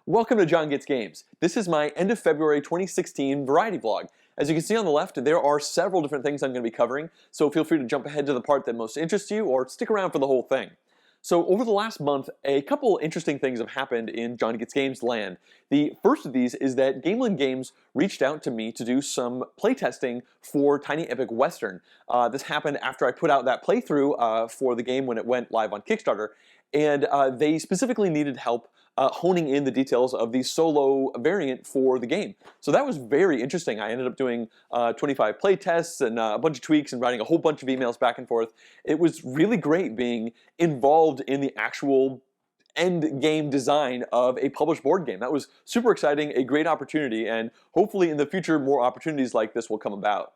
Welcome to JonGetsGames. This is my end of February 2016 variety vlog. As you can see on the left, there are several different things I'm going to be covering, so feel free to jump ahead to the part that most interests you or stick around for the whole thing. So over the last month, a couple interesting things have happened in JonGetsGames land. The first of these is that Gamelin Games reached out to me to do some playtesting for Tiny Epic Western. This happened after I put out that playthrough for the game when it went live on Kickstarter, and they specifically needed help honing in the details of the solo variant for the game. So that was very interesting. I ended up doing 25 play tests and a bunch of tweaks and writing a whole bunch of emails back and forth. It was really great being involved in the actual end game design of a published board game. That was super exciting, a great opportunity, and hopefully in the future more opportunities like this will come about.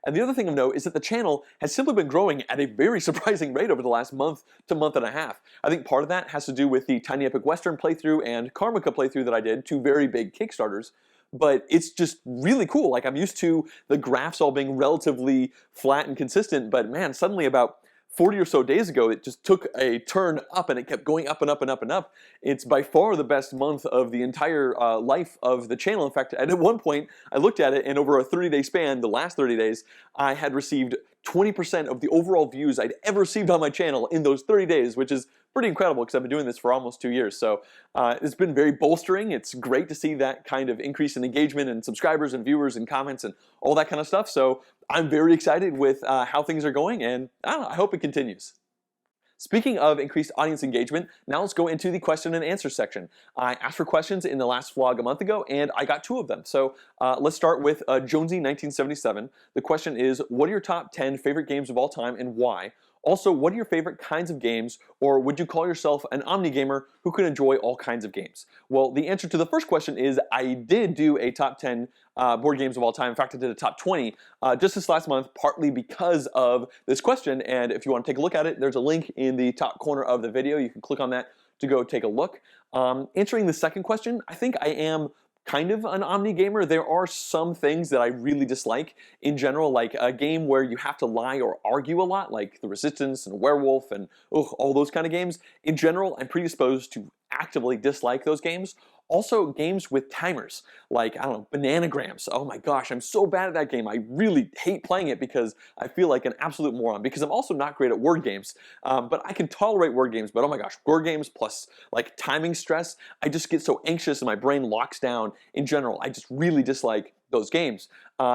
And the other thing of note is that the channel has simply been growing at a very surprising rate over the last month to month and a half. I think part of that has to do with the Tiny Epic Western playthrough and Karmika playthrough that I did, two very big Kickstarters. But it's just really cool. Like, I'm used to the graphs all being relatively flat and consistent, but man, suddenly about 40 or so days ago, it just took a turn up and it kept going up and up and up and up. It's by far the best month of the entire life of the channel. In fact, at one point, I looked at it and over a 30-day span, the last 30 days, I had received 20% of the overall views I'd ever received on my channel in those 30 days, which is pretty incredible because I've been doing this for almost 2 years. So it's been very bolstering. It's great to see that kind of increase in engagement and subscribers and viewers and comments and all that kind of stuff. So I'm very excited with how things are going, and I don't know, I hope it continues. Speaking of increased audience engagement, now let's go into the question and answer section. I asked for questions in the last vlog a month ago, and I got 2 of them. So let's start with Jonesy1977. The question is, what are your top 10 favorite games of all time and why? Also, what are your favorite kinds of games, or would you call yourself an omni-gamer who can enjoy all kinds of games? Well, the answer to the first question is I did do a top 10 board games of all time. In fact, I did a top 20 just this last month, partly because of this question. And if you want to take a look at it, there's a link in the top corner of the video. You can click on that to go take a look. Answering the second question, I think I am kind of an omni-gamer. There are some things that I really dislike in general, like a game where you have to lie or argue a lot, like The Resistance and Werewolf and all those kind of games. In general, I'm predisposed to actively dislike those games. Also, games with timers, like, I don't know, Bananagrams. Oh my gosh, I'm so bad at that game. I really hate playing it because I feel like an absolute moron, because I'm also not great at word games. But I can tolerate word games, but oh my gosh, word games plus like timing stress, I just get so anxious and my brain locks down. In general, I just really dislike those games.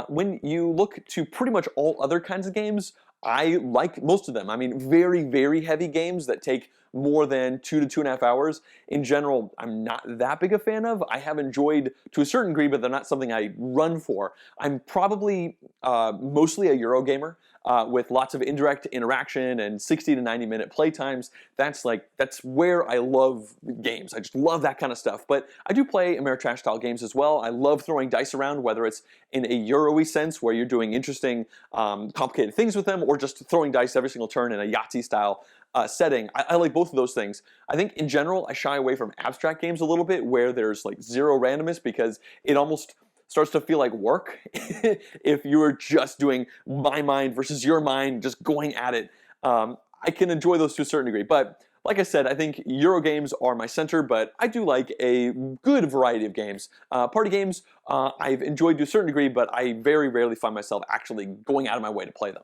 When you look to pretty much all other kinds of games, I like most of them. I mean, very, very heavy games that take more than 2 to 2.5 hours. In general, I'm not that big a fan of. I have enjoyed to a certain degree, but they're not something I run for. I'm probably mostly a Eurogamer with lots of indirect interaction and 60 to 90 minute play times. That's where I love games. I just love that kind of stuff. But I do play Ameritrash style games as well. I love throwing dice around, whether it's in a Euro-y sense where you're doing interesting, complicated things with them, or just throwing dice every single turn in a Yahtzee style setting. I like both of those things. I think in general, I shy away from abstract games a little bit where there's like zero randomness, because it almost starts to feel like work if you're just doing my mind versus your mind, just going at it. I can enjoy those to a certain degree, but like I said, I think Euro games are my center, but I do like a good variety of games. Party games, I've enjoyed to a certain degree, but I very rarely find myself actually going out of my way to play them.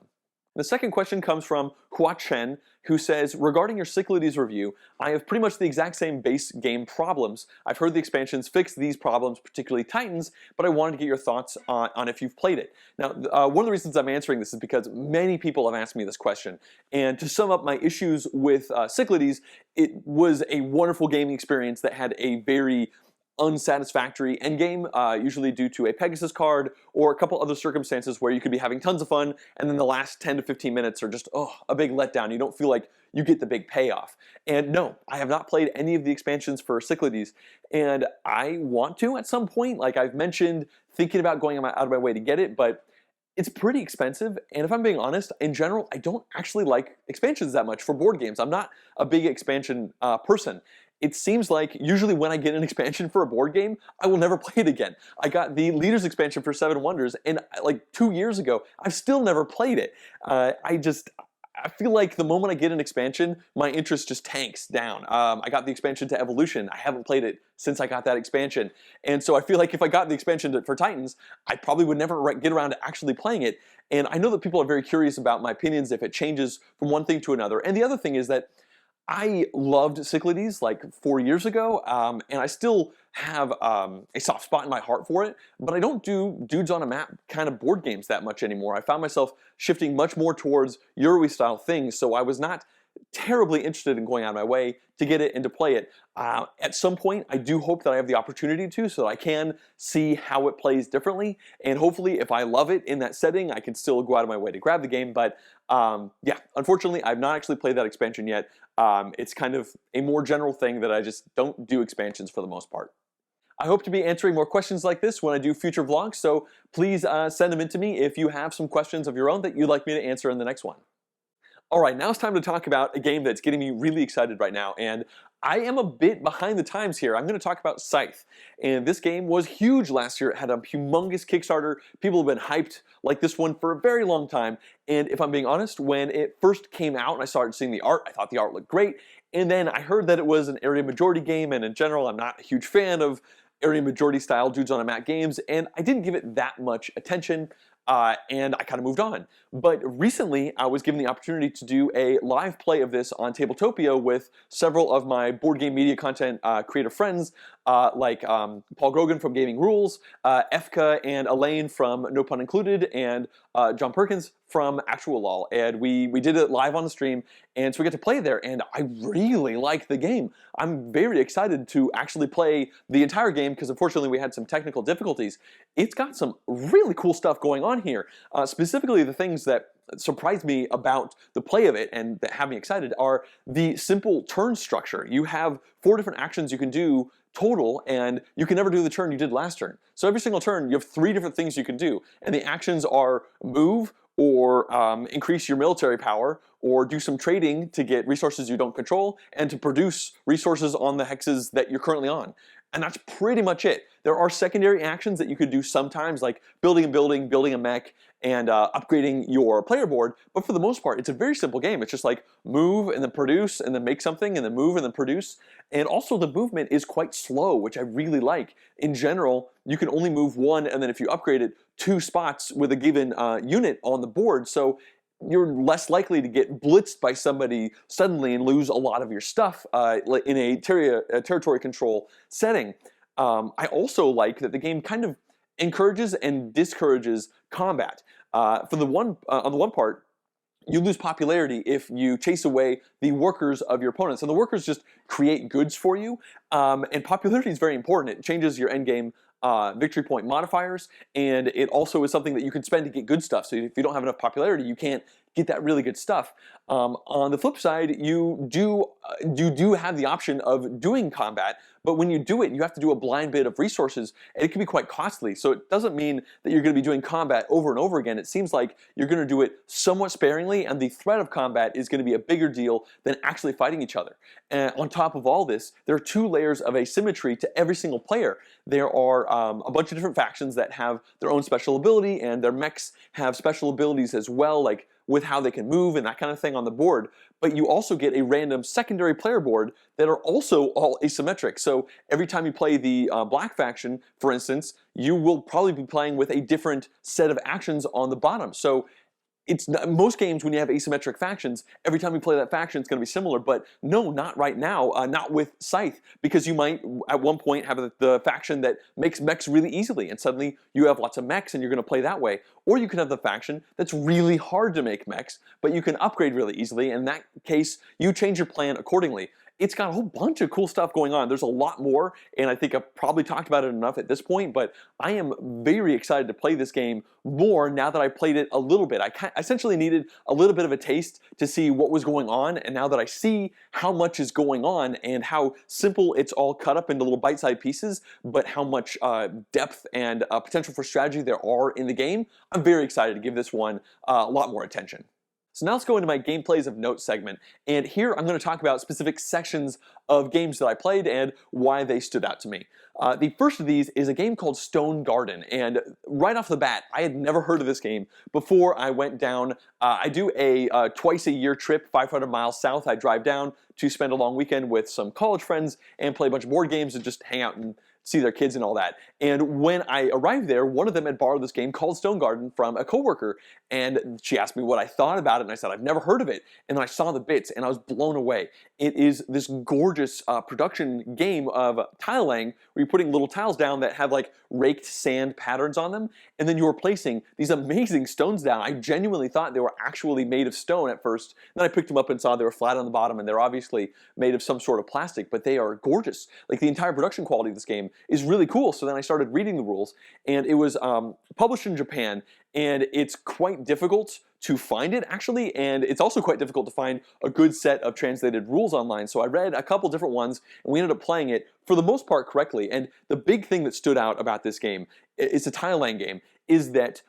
The second question comes from Hua Chen, who says, regarding your Cyclades review, I have pretty much the exact same base game problems. I've heard the expansions fix these problems, particularly Titans, but I wanted to get your thoughts on if you've played it. Now, one of the reasons I'm answering this is because many people have asked me this question. And to sum up my issues with Cyclades, it was a wonderful gaming experience that had a very unsatisfactory endgame, usually due to a Pegasus card or a couple other circumstances where you could be having tons of fun and then the last 10 to 15 minutes are just, a big letdown. You don't feel like you get the big payoff. And no, I have not played any of the expansions for Cyclades, and I want to at some point. Like I've mentioned, thinking about going out of my way to get it, but it's pretty expensive, and if I'm being honest, in general, I don't actually like expansions that much for board games. I'm not a big expansion person. It seems like usually when I get an expansion for a board game, I will never play it again. I got the Leaders expansion for Seven Wonders, and like 2 years ago, I've still never played it. I feel like the moment I get an expansion, my interest just tanks down. I got the expansion to Evolution. I haven't played it since I got that expansion. And so I feel like if I got the expansion for Titans, I probably would never get around to actually playing it. And I know that people are very curious about my opinions if it changes from one thing to another. And the other thing is that I loved Cyclades like 4 years ago, and I still have a soft spot in my heart for it, but I don't do dudes on a map kind of board games that much anymore. I found myself shifting much more towards Euro style things, so I was not terribly interested in going out of my way to get it and to play it. At some point, I do hope that I have the opportunity to, so that I can see how it plays differently, and hopefully if I love it in that setting, I can still go out of my way to grab the game, but yeah, unfortunately, I've not actually played that expansion yet. It's kind of a more general thing that I just don't do expansions for the most part. I hope to be answering more questions like this when I do future vlogs, so please send them in to me if you have some questions of your own that you'd like me to answer in the next one. Alright, now it's time to talk about a game that's getting me really excited right now, and I am a bit behind the times here. I'm going to talk about Scythe, and this game was huge last year. It had a humongous Kickstarter. People have been hyped like this one for a very long time, and if I'm being honest, when it first came out and I started seeing the art, I thought the art looked great, and then I heard that it was an area majority game, and in general, I'm not a huge fan of area majority style dudes on a map games, and I didn't give it that much attention. And I kind of moved on. But recently, I was given the opportunity to do a live play of this on Tabletopia with several of my board game media content creator friends, like Paul Grogan from Gaming Rules, Efka and Elaine from No Pun Included, and John Perkins from Actual Law. And we did it live on the stream, and so we get to play there, and I really like the game. I'm very excited to actually play the entire game, because unfortunately we had some technical difficulties. It's got some really cool stuff going on here. Specifically, the things that surprised me about the play of it and that have me excited are the simple turn structure. You have 4 different actions you can do total, and you can never do the turn you did last turn. So every single turn, you have 3 different things you can do, and the actions are move, or increase your military power, or do some trading to get resources you don't control, and to produce resources on the hexes that you're currently on. And that's pretty much it. There are secondary actions that you could do sometimes, like building a building, building a mech, and upgrading your player board, but for the most part, it's a very simple game. It's just like move, and then produce, and then make something, and then move, and then produce. And also the movement is quite slow, which I really like. In general, you can only move 1, and then if you upgrade it, 2 spots with a given unit on the board, so you're less likely to get blitzed by somebody suddenly and lose a lot of your stuff in a territory control setting. I also like that the game kind of encourages and discourages combat. On the one part, you lose popularity if you chase away the workers of your opponents. And the workers just create goods for you. And popularity is very important. It changes your endgame victory point modifiers, and it also is something that you can spend to get good stuff. So if you don't have enough popularity, you can't get that really good stuff. On the flip side, you do have the option of doing combat, but when you do it, you have to do a blind bid of resources, and it can be quite costly. So it doesn't mean that you're going to be doing combat over and over again. It seems like you're going to do it somewhat sparingly, and the threat of combat is going to be a bigger deal than actually fighting each other. And on top of all this, there are 2 layers of asymmetry to every single player. There are a bunch of different factions that have their own special ability, and their mechs have special abilities as well, like with how they can move and that kind of thing on the board. But you also get a random secondary player board that are also all asymmetric. So every time you play the black faction, for instance, you will probably be playing with a different set of actions on the bottom. So it's most games when you have asymmetric factions, every time you play that faction, it's going to be similar. But no, not right now, not with Scythe, because you might at one point have the faction that makes mechs really easily, and suddenly you have lots of mechs and you're going to play that way. Or you can have the faction that's really hard to make mechs, but you can upgrade really easily. In that case, you change your plan accordingly. It's got a whole bunch of cool stuff going on. There's a lot more, and I think I've probably talked about it enough at this point, but I am very excited to play this game more now that I played it a little bit. I essentially needed a little bit of a taste to see what was going on, and now that I see how much is going on and how simple it's all cut up into little bite-sized pieces, but how much depth and potential for strategy there are in the game, I'm very excited to give this one a lot more attention. So now let's go into my gameplays of note segment, and here I'm going to talk about specific sections of games that I played and why they stood out to me. The first of these is a game called Stone Garden, and right off the bat, I had never heard of this game before I went down. I do a twice-a-year trip, 500 miles south. I drive down to spend a long weekend with some college friends and play a bunch of board games and just hang out and see their kids and all that. And when I arrived there, one of them had borrowed this game called Stone Garden from a coworker, and she asked me what I thought about it, and I said, I've never heard of it. And then I saw the bits, and I was blown away. It is this gorgeous production game of tile laying, where you're putting little tiles down that have like raked sand patterns on them, and then you're placing these amazing stones down. I genuinely thought they were actually made of stone at first. Then I picked them up and saw they were flat on the bottom, and they're obviously made of some sort of plastic, but they are gorgeous. Like, the entire production quality of this game is really cool. So then I started reading the rules, and it was published in Japan, and it's quite difficult to find it, actually, and it's also quite difficult to find a good set of translated rules online. So I read a couple different ones, and we ended up playing it for the most part correctly. And the big thing that stood out about this game, it's a tile laying game, is that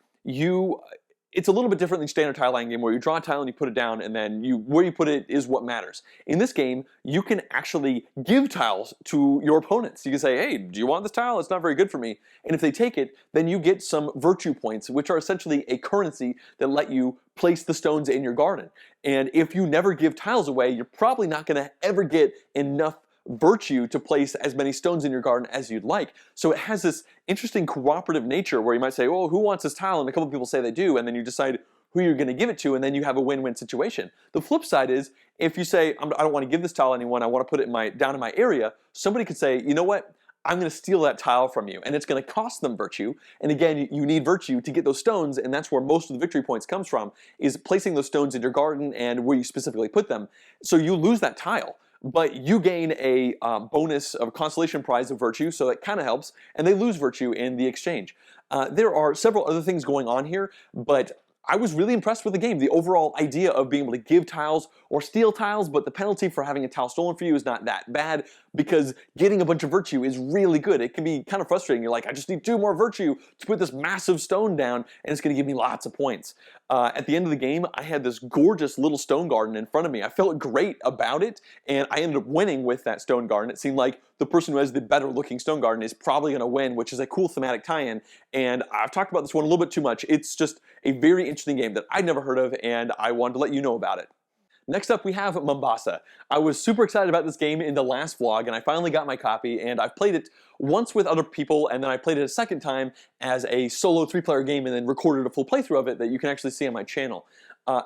it's a little bit different than standard tile laying game, where you draw a tile and you put it down, and then where you put it is what matters. In this game, you can actually give tiles to your opponents. You can say, hey, do you want this tile? It's not very good for me. And if they take it, then you get some virtue points, which are essentially a currency that let you place the stones in your garden. And if you never give tiles away, you're probably not going to ever get enough virtue to place as many stones in your garden as you'd like. So it has this interesting cooperative nature where you might say, well, who wants this tile? And a couple of people say they do, and then you decide who you're going to give it to, and then you have a win-win situation. The flip side is, if you say, I don't want to give this tile to anyone, I want to put it down in my area, somebody could say, you know what? I'm going to steal that tile from you, and it's going to cost them virtue. And again, you need virtue to get those stones, and that's where most of the victory points comes from, is placing those stones in your garden and where you specifically put them. So you lose that tile, but you gain a bonus of a consolation prize of virtue, so that kind of helps, and they lose virtue in the exchange. There are several other things going on here, but I was really impressed with the game. The overall idea of being able to give tiles or steal tiles, but the penalty for having a tile stolen for you is not that bad, because getting a bunch of virtue is really good. It can be kind of frustrating. You're like, I just need 2 more virtue to put this massive stone down, and it's going to give me lots of points. At the end of the game, I had this gorgeous little stone garden in front of me. I felt great about it, and I ended up winning with that stone garden. It seemed like the person who has the better looking stone garden is probably going to win, which is a cool thematic tie-in. And I've talked about this one a little bit too much. It's just a very interesting game that I'd never heard of, and I wanted to let you know about it. Next up, we have Mombasa. I was super excited about this game in the last vlog, and I finally got my copy, and I've played it once with other people, and then I played it a second time as a solo 3-player game, and then recorded a full playthrough of it that you can actually see on my channel.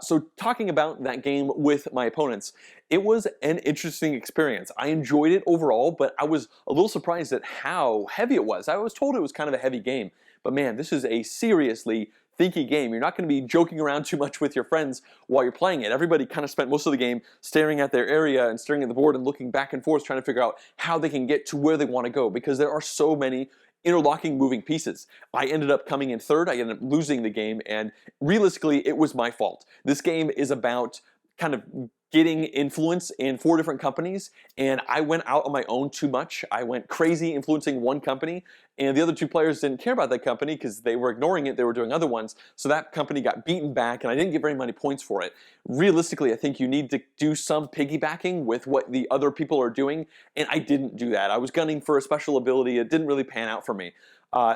So talking about that game with my opponents, it was an interesting experience. I enjoyed it overall, but I was a little surprised at how heavy it was. I was told it was kind of a heavy game, but man, this is a seriously thinky game. You're not going to be joking around too much with your friends while you're playing it. Everybody kind of spent most of the game staring at their area and staring at the board and looking back and forth, trying to figure out how they can get to where they want to go, because there are so many interlocking moving pieces. I ended up coming in third. I ended up losing the game, and realistically, it was my fault. This game is about kind of getting influence in 4 different companies, and I went out on my own too much. I went crazy influencing one company, and the other 2 players didn't care about that company because they were ignoring it. They were doing other ones, so that company got beaten back, and I didn't get very many points for it. Realistically, I think you need to do some piggybacking with what the other people are doing, and I didn't do that. I was gunning for a special ability. It didn't really pan out for me.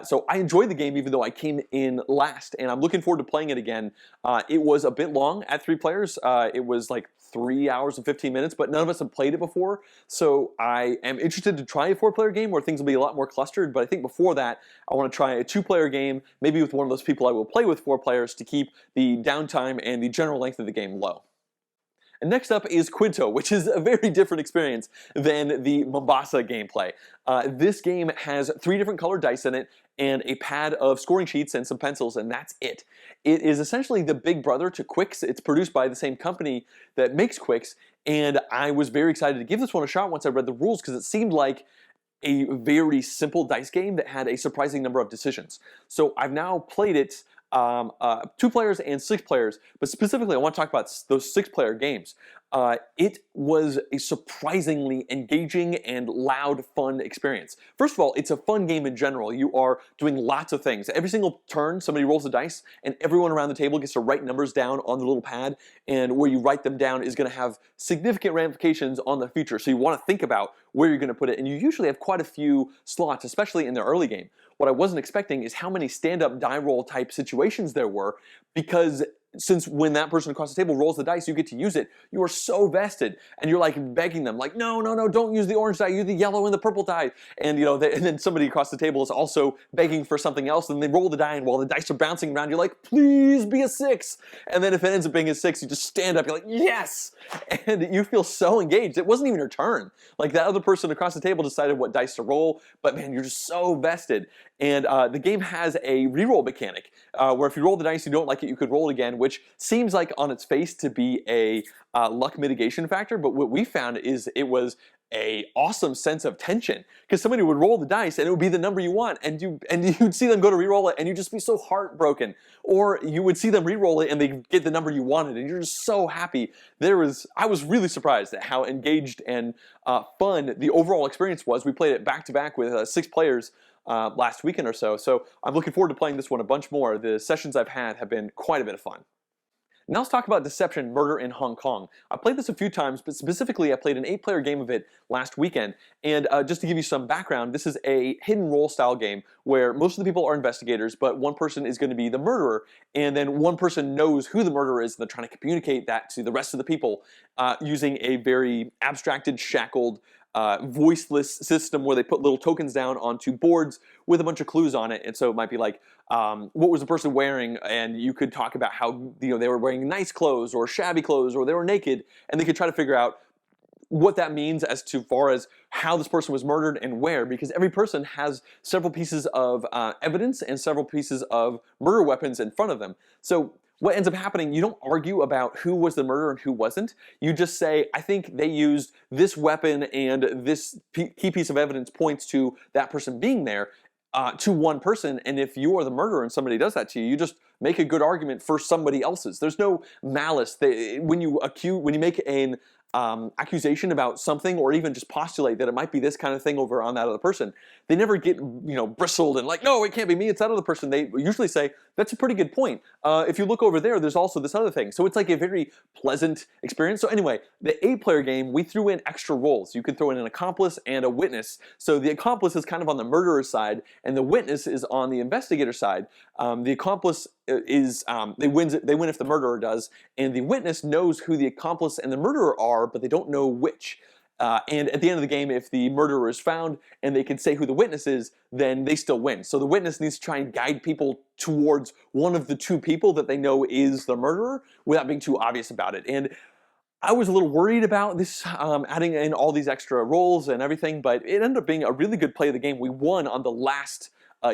So I enjoyed the game even though I came in last, and I'm looking forward to playing it again. It was a bit long at 3 players. It was like 3 hours and 15 minutes, but none of us have played it before, so I am interested to try a 4-player game where things will be a lot more clustered, but I think before that, I want to try a 2-player game, maybe with one of those people I will play with 4 players to keep the downtime and the general length of the game low. And next up is Qwinto, which is a very different experience than the Mombasa gameplay. This game has 3 different colored dice in it, and a pad of scoring sheets and some pencils, and that's it. It is essentially the big brother to Qwix. It's produced by the same company that makes Qwix, and I was very excited to give this one a shot once I read the rules, because it seemed like a very simple dice game that had a surprising number of decisions. So I've now played it 2 players and 6 players, but specifically I want to talk about those 6-player games. it was a surprisingly engaging and loud, fun experience. First of all, it's a fun game in general. You are doing lots of things. Every single turn, somebody rolls a dice, and everyone around the table gets to write numbers down on the little pad, and where you write them down is going to have significant ramifications on the future. So you want to think about where you're going to put it, and you usually have quite a few slots, especially in the early game. What I wasn't expecting is how many stand-up die roll type situations there were, because since when that person across the table rolls the dice, you get to use it, you are so vested, and you're like begging them, like, no, no, no, don't use the orange die, use the yellow and the purple die. And and then somebody across the table is also begging for something else, and they roll the die, and while the dice are bouncing around, you're like, please be a 6. And then if it ends up being a 6, you just stand up, you're like, yes! And you feel so engaged. It wasn't even your turn. Like, that other person across the table decided what dice to roll, but man, you're just so vested. And the game has a reroll mechanic, where if you roll the dice, you don't like it, you could roll it again, which seems like on its face to be a luck mitigation factor, but what we found is it was a awesome sense of tension, because somebody would roll the dice and it would be the number you want, and you'd see them go to re-roll it and you'd just be so heartbroken, or you would see them re-roll it and they get the number you wanted and you're just so happy. I was really surprised at how engaged and fun the overall experience was. We played it back to back with 6 players last weekend or so, so I'm looking forward to playing this one a bunch more. The sessions I've had have been quite a bit of fun. Now let's talk about Deception: Murder in Hong Kong. I played this a few times, but specifically I played an 8-player game of it last weekend. And just to give you some background, this is a hidden role style game where most of the people are investigators, but one person is going to be the murderer, and then one person knows who the murderer is, and they're trying to communicate that to the rest of the people using a very abstracted, shackled, voiceless system where they put little tokens down onto boards with a bunch of clues on it. And so it might be like, what was the person wearing? And you could talk about how they were wearing nice clothes or shabby clothes, or they were naked, and they could try to figure out what that means as to far as how this person was murdered and where, because every person has several pieces of evidence and several pieces of murder weapons in front of them. So what ends up happening, you don't argue about who was the murderer and who wasn't. You just say, I think they used this weapon and this key piece of evidence points to that person being there, to one person, and if you are the murderer and somebody does that to you, you just make a good argument for somebody else's. There's no malice. When you make an accusation about something, or even just postulate that it might be this kind of thing over on that other person, they never get bristled and like, no, it can't be me, it's that other person. They usually say, that's a pretty good point. If you look over there, there's also this other thing. So it's like a very pleasant experience. So anyway, the 8-player game, we threw in extra roles. You could throw in an accomplice and a witness. So the accomplice is kind of on the murderer's side, and the witness is on the investigator side. The accomplice is they win if the murderer does, and the witness knows who the accomplice and the murderer are, but they don't know which. And at the end of the game, if the murderer is found and they can say who the witness is, then they still win. So the witness needs to try and guide people towards one of the 2 people that they know is the murderer without being too obvious about it. And I was a little worried about this, adding in all these extra roles and everything, but it ended up being a really good play of the game. We won on the last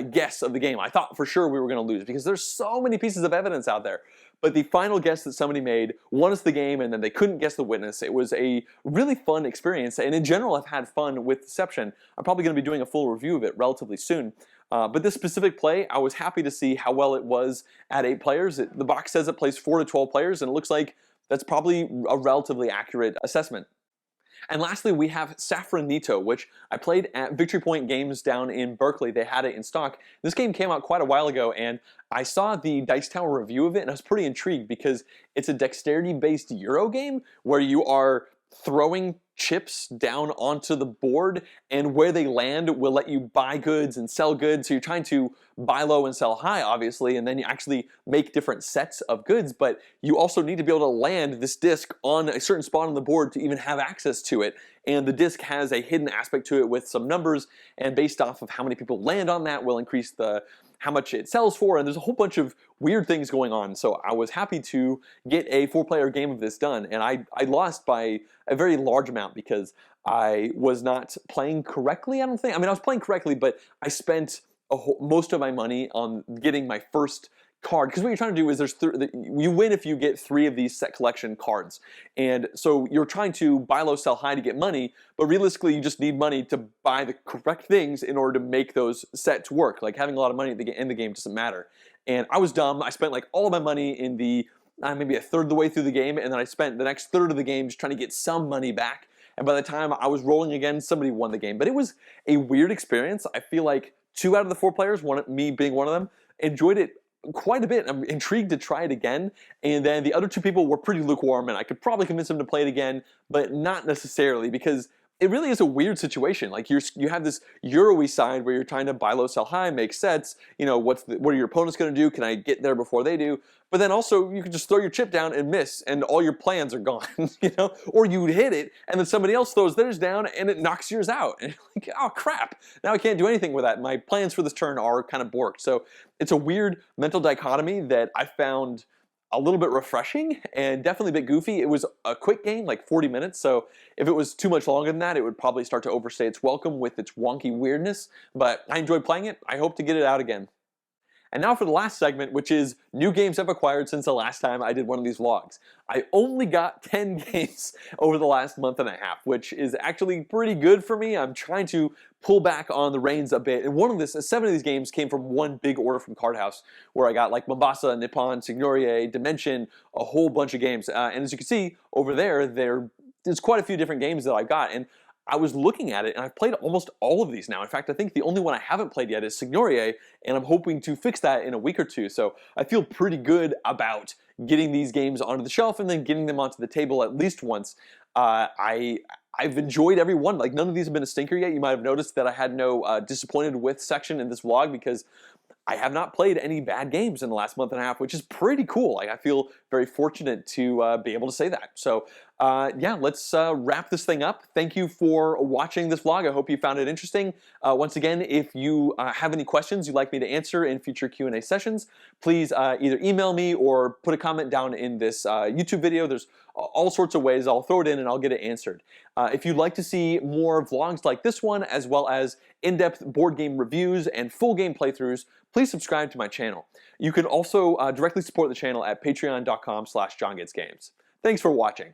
guess of the game. I thought for sure we were going to lose because there's so many pieces of evidence out there. But the final guess that somebody made won us the game, and then they couldn't guess the witness. It was a really fun experience, and in general I've had fun with Deception. I'm probably going to be doing a full review of it relatively soon. But this specific play, I was happy to see how well it was at 8 players. The box says it plays 4 to 12 players, and it looks like that's probably a relatively accurate assessment. And lastly, we have Safranito, which I played at Victory Point Games down in Berkeley. They had it in stock. This game came out quite a while ago, and I saw the Dice Tower review of it, and I was pretty intrigued because it's a dexterity-based Euro game where you are throwing chips down onto the board, and where they land will let you buy goods and sell goods. So you're trying to buy low and sell high, obviously, and then you actually make different sets of goods, but you also need to be able to land this disc on a certain spot on the board to even have access to it. And the disc has a hidden aspect to it with some numbers, and based off of how many people land on that will increase how much it sells for, and there's a whole bunch of weird things going on. So I was happy to get a 4-player game of this done, and I lost by a very large amount because I was not playing correctly, I don't think. I mean, I was playing correctly, but I spent most of my money on getting my first card, because what you're trying to do is you win if you get 3 of these set collection cards, and so you're trying to buy low, sell high to get money, but realistically you just need money to buy the correct things in order to make those sets work. Like, having a lot of money in the game doesn't matter. And I was dumb. I spent like all of my money in the maybe a third of the way through the game, and then I spent the next third of the game just trying to get some money back. And by the time I was rolling again, somebody won the game. But it was a weird experience. I feel like 2 out of the 4 players, me being one of them, enjoyed it quite a bit. I'm intrigued to try it again. And then the other 2 people were pretty lukewarm, and I could probably convince them to play it again, but not necessarily, because it really is a weird situation. Like you have this Euro-y side where you're trying to buy low, sell high, make sets. You know, what are your opponents going to do? Can I get there before they do? But then also you can just throw your chip down and miss, and all your plans are gone. You know, or you hit it, and then somebody else throws theirs down, and it knocks yours out. And you're like, oh crap! Now I can't do anything with that. My plans for this turn are kind of borked. So it's a weird mental dichotomy that I found a little bit refreshing and definitely a bit goofy. It was a quick game, like 40 minutes, so if it was too much longer than that, it would probably start to overstay its welcome with its wonky weirdness, but I enjoyed playing it. I hope to get it out again. And now for the last segment, which is new games I've acquired since the last time I did one of these vlogs. I only got 10 games over the last month and a half, which is actually pretty good for me. I'm trying to pull back on the reins a bit. And 7 of these games came from one big order from Card House, where I got like Mombasa, Nippon, Signorie, Dimension, a whole bunch of games. And as you can see over there's quite a few different games that I got. And I was looking at it, and I've played almost all of these now. In fact, I think the only one I haven't played yet is Signorie, and I'm hoping to fix that in a week or 2. So I feel pretty good about getting these games onto the shelf and then getting them onto the table at least once. I've enjoyed every one. Like, none of these have been a stinker yet. You might have noticed that I had no disappointed with section in this vlog, because I have not played any bad games in the last month and a half, which is pretty cool. Like, I feel very fortunate to be able to say that. So yeah, let's wrap this thing up. Thank you for watching this vlog. I hope you found it interesting. Once again, if you have any questions you'd like me to answer in future Q&A sessions, please either email me or put a comment down in this YouTube video. There's all sorts of ways. I'll throw it in and I'll get it answered. If you'd like to see more vlogs like this one, as well as in-depth board game reviews and full game playthroughs, please subscribe to my channel. You can also directly support the channel at patreon.com/JonGetsGames. Thanks for watching.